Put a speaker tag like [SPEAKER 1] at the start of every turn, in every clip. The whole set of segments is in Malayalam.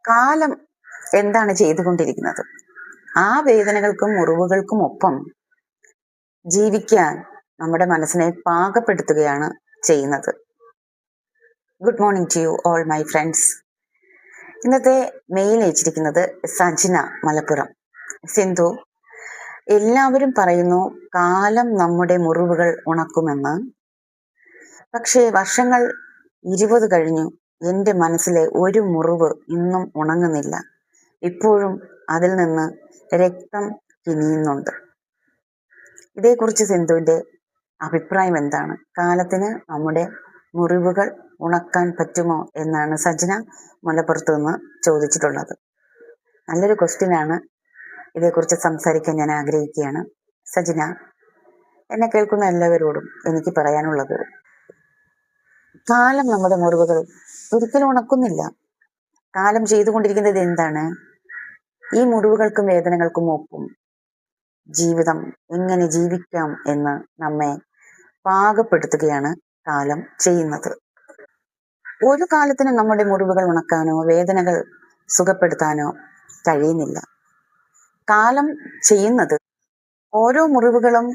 [SPEAKER 1] കാലം എന്താണ് ചെയ്തുകൊണ്ടിരിക്കുന്നത്? ആ വേദനകൾക്കും മുറിവുകൾക്കും ഒപ്പം ജീവിക്കാൻ നമ്മുടെ മനസ്സിനെ പാകപ്പെടുത്തുകയാണ് ചെയ്യുന്നത്. Good morning to you all my friends. ഇന്നത്തെ മെയിൽ അയച്ചിരിക്കുന്നത് സജിന മലപ്പുറം. സിന്ധു, എല്ലാവരും പറയുന്നു കാലം നമ്മുടെ മുറിവുകൾ ഉണക്കുമെന്ന്. പക്ഷേ വർഷങ്ങൾ 20 കഴിഞ്ഞു, എൻ്റെ മനസ്സിലെ ഒരു മുറിവ് ഇന്നും ഉണങ്ങുന്നില്ല. ഇപ്പോഴും അതിൽ നിന്ന് രക്തം കിനിയുന്നുണ്ട്. ഇതേക്കുറിച്ച് സിന്ധുവിൻ്റെ അഭിപ്രായം എന്താണ്? കാലത്തിന് നമ്മുടെ മുറിവുകൾ ഉണക്കാൻ പറ്റുമോ എന്നാണ് സജ്ന മലപ്പുറത്ത് നിന്ന് ചോദിച്ചിട്ടുള്ളത്. നല്ലൊരു ക്വസ്റ്റ്യനാണ്. ഇതേക്കുറിച്ച് സംസാരിക്കാൻ ഞാൻ ആഗ്രഹിക്കുകയാണ്. സജ്ന, എന്നെ കേൾക്കുന്ന എല്ലാവരോടും എനിക്ക് പറയാനുള്ളത്, കാലം നമ്മുടെ മുറിവുകൾ ഒരിക്കലും ഉണക്കുന്നില്ല. കാലം ചെയ്തുകൊണ്ടിരിക്കുന്നത് എന്താണ്? ഈ മുറിവുകൾക്കും വേദനകൾക്കും ഒപ്പം ജീവിതം എങ്ങനെ ജീവിക്കാം എന്ന് നമ്മെ പാകപ്പെടുത്തുകയാണ് കാലം ചെയ്യുന്നത്. ഒരു കാലത്തിനും നമ്മുടെ മുറിവുകൾ ഉണക്കാനോ വേദനകൾ സുഖപ്പെടുത്താനോ കഴിയുന്നില്ല. കാലം ചെയ്യുന്നത് ഓരോ മുറിവുകളും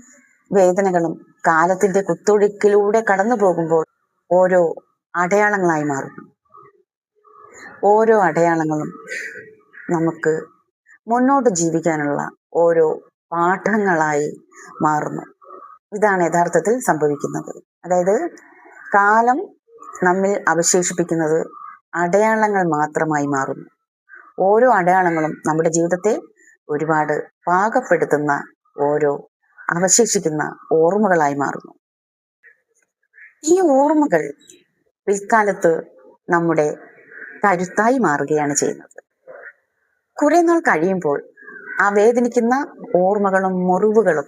[SPEAKER 1] വേദനകളും കാലത്തിന്റെ കുത്തൊഴുക്കിലൂടെ കടന്നു പോകുമ്പോൾ ഓരോ അടയാളങ്ങളായി മാറുന്നു. ഓരോ അടയാളങ്ങളും നമുക്ക് മുന്നോട്ട് ജീവിക്കാനുള്ള ഓരോ പാഠങ്ങളായി മാറുന്നു. ഇതാണ് യഥാർത്ഥത്തിൽ സംഭവിക്കുന്നത്. അതായത് കാലം നമ്മിൽ അവശേഷിപ്പിക്കുന്നത് അടയാളങ്ങൾ മാത്രമായി മാറുന്നു. ഓരോ അടയാളങ്ങളും നമ്മുടെ ജീവിതത്തെ ഒരുപാട് പാകപ്പെടുത്തുന്ന ഓരോ അവശേഷിക്കുന്ന ഓർമ്മകളായി മാറുന്നു. ഈ ഓർമ്മകൾ പിൽക്കാലത്ത് നമ്മുടെ കരുത്തായി മാറുകയാണ് ചെയ്യുന്നത്. കുറെ നാൾ കഴിയുമ്പോൾ ആ വേദനിക്കുന്ന ഓർമ്മകളും മുറിവുകളും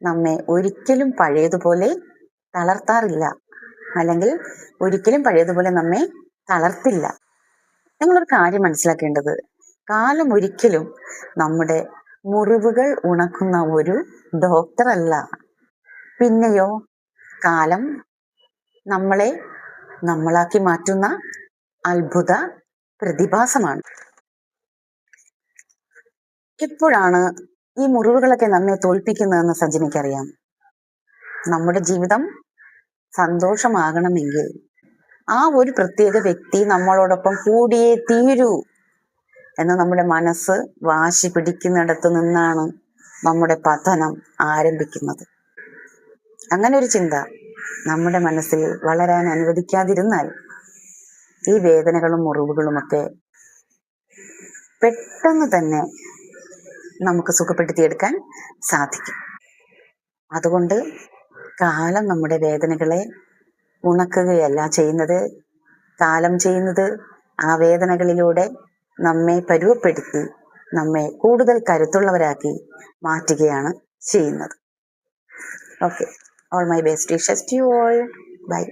[SPEAKER 1] നമ്മെ ഒരിക്കലും പഴയതുപോലെ തളർത്താറില്ല, അല്ലെങ്കിൽ ഒരിക്കലും പഴയതുപോലെ നമ്മെ തളർത്തില്ല. നിങ്ങളൊരു കാര്യം മനസ്സിലാക്കേണ്ടത്, കാലം ഒരിക്കലും നമ്മുടെ മുറിവുകൾ ഉണക്കുന്ന ഒരു ഡോക്ടറല്ല. പിന്നെയോ കാലം നമ്മളെ നമ്മളാക്കി മാറ്റുന്ന അത്ഭുത പ്രതിഭാസമാണ്. എപ്പോഴാണ് ഈ മുറിവുകളൊക്കെ നമ്മെ തോൽപ്പിക്കുന്നതെന്ന് സജ്ജനിക്കറിയാം. നമ്മുടെ ജീവിതം സന്തോഷമാകണമെങ്കിൽ ആ ഒരു പ്രത്യേക വ്യക്തി നമ്മളോടൊപ്പം കൂടിയേ തീരൂ എന്ന് നമ്മുടെ മനസ്സ് വാശി പിടിക്കുന്നിടത്തു നിന്നാണ് നമ്മുടെ പതനം ആരംഭിക്കുന്നത്. അങ്ങനെ ഒരു ചിന്ത നമ്മുടെ മനസ്സിൽ വളരാൻ അനുവദിക്കാതിരുന്നാൽ ഈ വേദനകളും മുറിവുകളുമൊക്കെ പെട്ടെന്ന് തന്നെ നമുക്ക് സുഖപ്പെടുത്തിയെടുക്കാൻ സാധിക്കും. അതുകൊണ്ട് കാലം നമ്മുടെ വേദനകളെ ഉണക്കുകയല്ല ചെയ്യുന്നത്. കാലം ചെയ്യുന്നത് ആ വേദനകളിലൂടെ നമ്മെ പരുവപ്പെടുത്തി നമ്മെ കൂടുതൽ കരുത്തുള്ളവരാക്കി മാറ്റുകയാണ് ചെയ്യുന്നത്. Okay, all my best wishes to you all. By.